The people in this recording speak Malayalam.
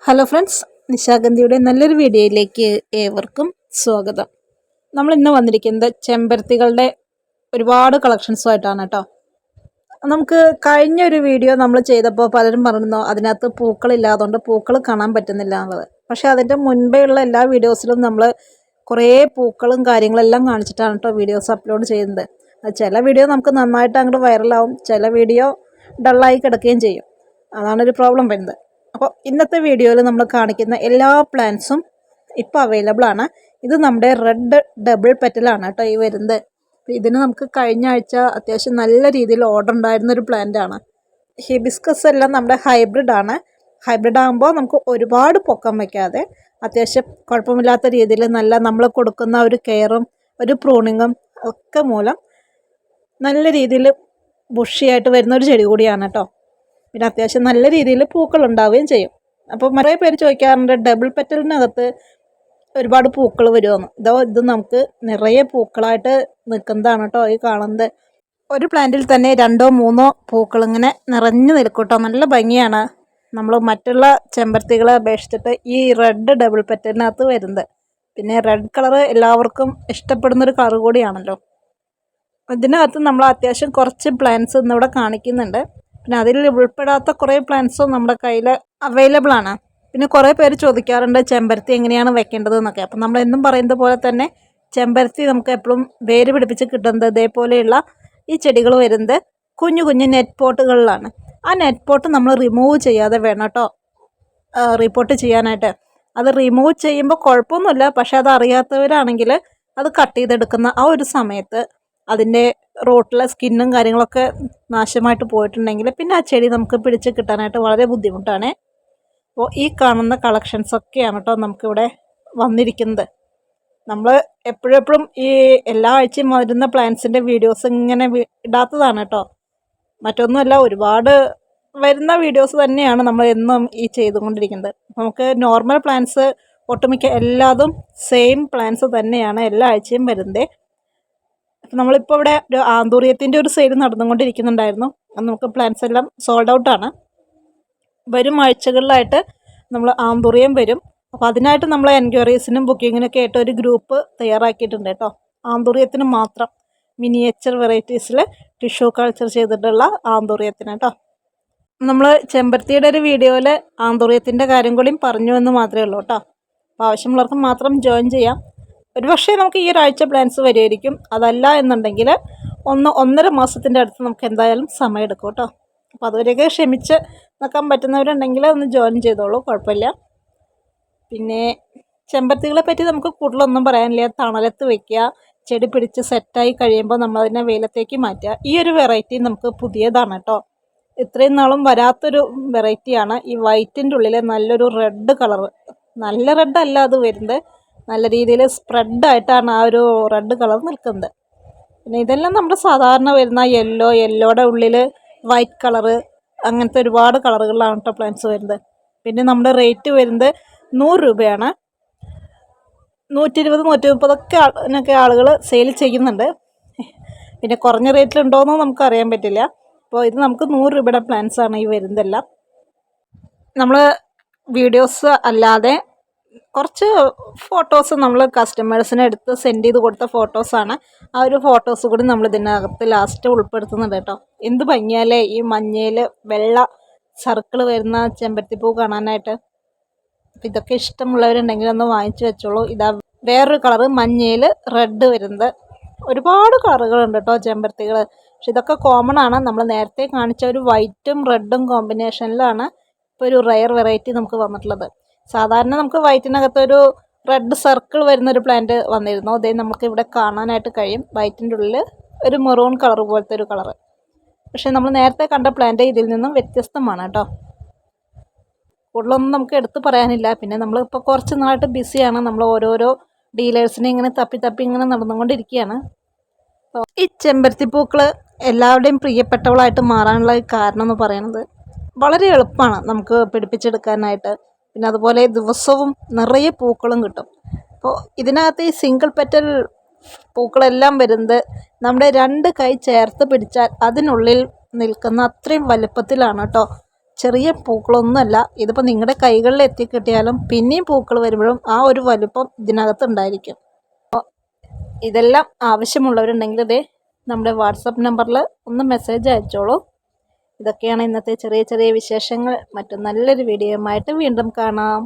ഹലോ ഫ്രണ്ട്സ്, നിശാഗന്ധിയുടെ നല്ലൊരു വീഡിയോയിലേക്ക് ഏവർക്കും സ്വാഗതം. നമ്മൾ ഇന്ന് വന്നിരിക്കുന്നത് ചെമ്പരത്തികളുടെ ഒരുപാട് കളക്ഷൻസുമായിട്ടാണ് കേട്ടോ. നമുക്ക് കഴിഞ്ഞൊരു വീഡിയോ നമ്മൾ ചെയ്തപ്പോൾ പലരും പറഞ്ഞു അതിനകത്ത് പൂക്കളില്ലാത്തതുകൊണ്ട് പൂക്കൾ കാണാൻ പറ്റുന്നില്ല എന്നുള്ളത്. പക്ഷേ അതിൻ്റെ മുൻപേ ഉള്ള എല്ലാ വീഡിയോസിലും നമ്മൾ കുറേ പൂക്കളും കാര്യങ്ങളെല്ലാം കാണിച്ചിട്ടാണ് കേട്ടോ വീഡിയോസ് അപ്ലോഡ് ചെയ്യുന്നത്. ചില വീഡിയോ നമുക്ക് നന്നായിട്ട് അങ്ങോട്ട് വൈറലാവും, ചില വീഡിയോ ഡള്ളായി കിടക്കുകയും ചെയ്യും. അതാണൊരു പ്രോബ്ലം വരുന്നത്. അപ്പോൾ ഇന്നത്തെ വീഡിയോയിൽ നമ്മൾ കാണിക്കുന്ന എല്ലാ പ്ലാന്റ്സും ഇപ്പോൾ അവൈലബിൾ ആണ്. ഇത് നമ്മുടെ റെഡ് ഡബിൾ പെറ്റലാണ് കേട്ടോ ഈ വരുന്നത്. ഇതിന് നമുക്ക് കഴിഞ്ഞ ആഴ്ച അത്യാവശ്യം നല്ല രീതിയിൽ ഓർഡർ ഉണ്ടായിരുന്നൊരു പ്ലാന്റ് ആണ്. ഹിബിസ്കസ് എല്ലാം നമ്മുടെ ഹൈബ്രിഡ് ആണ്. ഹൈബ്രിഡ് ആകുമ്പോൾ നമുക്ക് ഒരുപാട് പൊക്കം വയ്ക്കാതെ അത്യാവശ്യം കുഴപ്പമില്ലാത്ത രീതിയിൽ നല്ല നമ്മൾ കൊടുക്കുന്ന ഒരു കെയറും ഒരു പ്രൂണിങ്ങും ഒക്കെ മൂലം നല്ല രീതിയിൽ ബുഷിയായിട്ട് വരുന്നൊരു ചെടി കൂടിയാണ് കേട്ടോ. പിന്നെ അത്യാവശ്യം നല്ല രീതിയിൽ പൂക്കൾ ഉണ്ടാവുകയും ചെയ്യും. അപ്പോൾ കുറേ പേര് ചോദിക്കാറുണ്ട് ഡബിൾ പെറ്റലിനകത്ത് ഒരുപാട് പൂക്കൾ വരുമെന്ന്. ഇത് നമുക്ക് നിറയെ പൂക്കളായിട്ട് നിൽക്കുന്നതാണ് കേട്ടോ ഈ കാണുന്നത്. ഒരു പ്ലാന്റിൽ തന്നെ 2-3 പൂക്കൾ ഇങ്ങനെ നിറഞ്ഞു നിൽക്കും കേട്ടോ. നല്ല ഭംഗിയാണ്. നമ്മൾ മറ്റുള്ള ചെമ്പരത്തികളെ അപേക്ഷിച്ചിട്ട് ഈ റെഡ് ഡബിൾ പെറ്റലിനകത്ത് വരുന്നത്. പിന്നെ റെഡ് കളർ എല്ലാവർക്കും ഇഷ്ടപ്പെടുന്നൊരു കളർ കൂടിയാണല്ലോ. ഇതിനകത്ത് നമ്മൾ അത്യാവശ്യം കുറച്ച് പ്ലാന്റ്സ് ഇന്നിവിടെ കാണിക്കുന്നുണ്ട്. പിന്നെ അതിൽ ഉൾപ്പെടാത്ത കുറേ പ്ലാന്റ്സും നമ്മുടെ കയ്യിൽ അവൈലബിൾ ആണ്. പിന്നെ കുറേ പേര് ചോദിക്കാറുണ്ട് ചെമ്പരത്തി എങ്ങനെയാണ് വെക്കേണ്ടത് എന്നൊക്കെ. അപ്പം നമ്മൾ എന്നും പറയുന്നത് പോലെ തന്നെ ചെമ്പരത്തി നമുക്ക് എപ്പോഴും വേര് പിടിപ്പിച്ച് കിട്ടുന്നത് ഇതേപോലെയുള്ള ഈ ചെടികൾ വരുന്നത് കുഞ്ഞു കുഞ്ഞു നെറ്റ് പോട്ടുകളിലാണ്. ആ നെറ്റ് പോട്ട് നമ്മൾ റിമൂവ് ചെയ്യാതെ വേണം കേട്ടോ റിപ്പോർട്ട് ചെയ്യാനായിട്ട്. അത് റിമൂവ് ചെയ്യുമ്പോൾ കുഴപ്പമൊന്നുമില്ല, പക്ഷേ അത് അറിയാത്തവരാണെങ്കിൽ അത് കട്ട് ചെയ്തെടുക്കുന്ന ആ ഒരു സമയത്ത് അതിൻ്റെ റോട്ടിലെ സ്കിന്നും കാര്യങ്ങളൊക്കെ നാശമായിട്ട് പോയിട്ടുണ്ടെങ്കിൽ പിന്നെ ആ ചെടി നമുക്ക് പിടിച്ച് കിട്ടാനായിട്ട് വളരെ ബുദ്ധിമുട്ടാണ്. അപ്പോൾ ഈ കാണുന്ന കളക്ഷൻസൊക്കെയാണ് കേട്ടോ നമുക്കിവിടെ വന്നിരിക്കുന്നത്. നമ്മൾ എപ്പോഴെപ്പോഴും ഈ എല്ലാ ആഴ്ചയും വരുന്ന പ്ലാന്റ്സിൻ്റെ വീഡിയോസ് ഇങ്ങനെ ഇടാത്തതാണ് കേട്ടോ. മറ്റൊന്നുമല്ല, ഒരുപാട് വരുന്ന വീഡിയോസ് തന്നെയാണ് നമ്മൾ എന്നും ഈ ചെയ്തുകൊണ്ടിരിക്കുന്നത്. നമുക്ക് നോർമൽ പ്ലാന്റ്സ് ഒട്ടുമിക്ക എല്ലാതും സെയിം പ്ലാന്റ്സ് തന്നെയാണ് എല്ലാ ആഴ്ചയും വരുന്നത്. നമ്മളിപ്പോൾ ഇവിടെ ഒരു ആന്തൂറിയത്തിൻ്റെ ഒരു സെയിൽ നടന്നുകൊണ്ടിരിക്കുന്നുണ്ടായിരുന്നു. നമുക്ക് പ്ലാന്റ്സ് എല്ലാം സോൾഡ് ഔട്ടാണ്. വരും ആഴ്ചകളിലായിട്ട് നമ്മൾ ആന്തൂറിയം വരും. അപ്പോൾ അതിനായിട്ട് നമ്മൾ എൻക്വയറീസിനും ബുക്കിങ്ങിനൊക്കെ ആയിട്ട് ഒരു ഗ്രൂപ്പ് തയ്യാറാക്കിയിട്ടുണ്ട് കേട്ടോ. ആന്തൂറിയത്തിന് മാത്രം മിനിയേച്ചർ വെറൈറ്റീസിൽ ടിഷ്യൂ കൾച്ചർ ചെയ്തിട്ടുള്ള ആന്തൂറിയത്തിന് കേട്ടോ. നമ്മൾ ചെമ്പരത്തിയുടെ ഒരു വീഡിയോയിൽ ആന്തൂറിയത്തിൻ്റെ കാര്യം കൂടിയും പറഞ്ഞു എന്ന് മാത്രമേ ഉള്ളൂ കേട്ടോ. അപ്പോൾ ആവശ്യമുള്ളവർക്ക് മാത്രം ജോയിൻ ചെയ്യാം. ഒരുപക്ഷെ നമുക്ക് ഈ ഒരാഴ്ച പ്ലാൻസ് വരുമായിരിക്കും. അതല്ല എന്നുണ്ടെങ്കിൽ 1-1.5 മാസത്തിൻ്റെ അടുത്ത് നമുക്ക് എന്തായാലും സമയം എടുക്കും കേട്ടോ. അപ്പോൾ അതുവരെയൊക്കെ ക്ഷമിച്ച് നിൽക്കാൻ പറ്റുന്നവരുണ്ടെങ്കിൽ ഒന്ന് ജോയിൻ ചെയ്തോളൂ, കുഴപ്പമില്ല. പിന്നെ ചെമ്പരത്തികളെ പറ്റി നമുക്ക് കൂടുതലൊന്നും പറയാനില്ല. തണലത്ത് വയ്ക്കുക, ചെടി പിടിച്ച് സെറ്റായി കഴിയുമ്പോൾ നമ്മളതിനെ വെയിലത്തേക്ക് മാറ്റുക. ഈ ഒരു വെറൈറ്റി നമുക്ക് പുതിയതാണ് കേട്ടോ. ഇത്രയും നാളും വരാത്തൊരു വെറൈറ്റിയാണ്. ഈ വൈറ്റിൻ്റെ ഉള്ളിൽ നല്ലൊരു റെഡ് കളർ, നല്ല റെഡ് അല്ല അത് വരുന്നത്, നല്ല രീതിയിൽ സ്പ്രെഡായിട്ടാണ് ആ ഒരു റെഡ് കളർ നിൽക്കുന്നത്. പിന്നെ ഇതെല്ലാം നമ്മുടെ സാധാരണ വരുന്ന യെല്ലോയുടെ ഉള്ളിൽ വൈറ്റ് കളറ്, അങ്ങനത്തെ ഒരുപാട് കളറുകളിലാണ് കേട്ടോ പ്ലാന്റ്സ് വരുന്നത്. പിന്നെ നമ്മുടെ റേറ്റ് വരുന്നത് 100 രൂപയാണ്. 120-130 ആളുകൾ സെയിൽ ചെയ്യുന്നുണ്ട്. പിന്നെ കുറഞ്ഞ റേറ്റിലുണ്ടോയെന്ന് നമുക്ക് അറിയാൻ പറ്റില്ല. അപ്പോൾ ഇത് നമുക്ക് 100 രൂപയുടെ പ്ലാന്റ്സാണ് ഈ വരുന്നതെല്ലാം. നമ്മൾ വീഡിയോസ് അല്ലാതെ കുറച്ച് ഫോട്ടോസ് നമ്മൾ കസ്റ്റമേഴ്സിന് എടുത്ത് സെൻഡ് ചെയ്ത് കൊടുത്ത ഫോട്ടോസാണ്. ആ ഒരു ഫോട്ടോസ് കൂടി നമ്മൾ ഇതിനകത്ത് ലാസ്റ്റ് ഉൾപ്പെടുത്തുന്നുണ്ട് കേട്ടോ. എന്ത് ഭംഗിയാലേ ഈ മഞ്ഞയിൽ വെള്ള സർക്കിൾ വരുന്ന ചെമ്പരത്തിപ്പൂ കാണാനായിട്ട്. അപ്പം ഇതൊക്കെ ഇഷ്ടമുള്ളവരുണ്ടെങ്കിൽ ഒന്ന് വാങ്ങിച്ചു വെച്ചോളൂ. ഇതാ വേറൊരു കളറ് മഞ്ഞയിൽ റെഡ് വരുന്നത്. ഒരുപാട് കളറുകളുണ്ട് കേട്ടോ ചെമ്പരത്തികൾ. പക്ഷെ ഇതൊക്കെ കോമൺ ആണ്. നമ്മൾ നേരത്തെ കാണിച്ച ഒരു വൈറ്റും റെഡും കോമ്പിനേഷനിലാണ് ഇപ്പോൾ ഒരു റെയർ വെറൈറ്റി നമുക്ക് വന്നിട്ടുള്ളത്. സാധാരണ നമുക്ക് വൈറ്റിനകത്തൊരു റെഡ് സർക്കിൾ വരുന്നൊരു പ്ലാന്റ് വന്നിരുന്നു. അതേ നമുക്ക് ഇവിടെ കാണാനായിട്ട് കഴിയും. വൈറ്റിൻ്റെ ഉള്ളിൽ ഒരു മെറൂൺ കളർ പോലത്തെ ഒരു കളറ്. പക്ഷേ നമ്മൾ നേരത്തെ കണ്ട പ്ലാന്റ് ഇതിൽ നിന്നും വ്യത്യസ്തമാണ് കേട്ടോ. കൂടുതലൊന്നും നമുക്ക് എടുത്ത് പറയാനില്ല. പിന്നെ നമ്മളിപ്പോൾ കുറച്ച് നാളായിട്ട് ബിസിയാണ്. നമ്മൾ ഓരോരോ ഡീലേഴ്സിനെ ഇങ്ങനെ തപ്പി ഇങ്ങനെ നടന്നുകൊണ്ടിരിക്കുകയാണ്. അപ്പോൾ ഈ ചെമ്പരത്തിപ്പൂക്കൾ എല്ലാവരുടെയും പ്രിയപ്പെട്ടവളായിട്ട് മാറാനുള്ള കാരണം എന്ന് പറയുന്നത് വളരെ എളുപ്പമാണ് നമുക്ക് പിടിപ്പിച്ചെടുക്കാനായിട്ട്. പിന്നെ അതുപോലെ ദിവസവും നിറയെ പൂക്കളും കിട്ടും. അപ്പോൾ ഇതിനകത്ത് ഈ സിംഗിൾ പെറ്റൽ പൂക്കളെല്ലാം വരുന്നത് നമ്മുടെ 2 കൈ ചേർത്ത് പിടിച്ചാൽ അതിനുള്ളിൽ നിൽക്കുന്ന അത്രയും വലുപ്പത്തിലാണ് കേട്ടോ ചെറിയ പൂക്കളൊന്നുമല്ല. ഇതിപ്പോൾ നിങ്ങളുടെ കൈകളിൽ എത്തിക്കിട്ടിയാലും പിന്നെയും പൂക്കൾ വരുമ്പോഴും ആ ഒരു വലുപ്പം ഇതിനകത്ത് ഉണ്ടായിരിക്കും. ഇതെല്ലാം ആവശ്യമുള്ളവരുണ്ടെങ്കിൽ ഇതേ നമ്മുടെ വാട്സപ്പ് നമ്പറിൽ ഒന്ന് മെസ്സേജ് അയച്ചോളൂ. ഇതൊക്കെയാണ് ഇന്നത്തെ ചെറിയ ചെറിയ വിശേഷങ്ങൾ. മറ്റു നല്ലൊരു വീഡിയോയുമായിട്ട് വീണ്ടും കാണാം.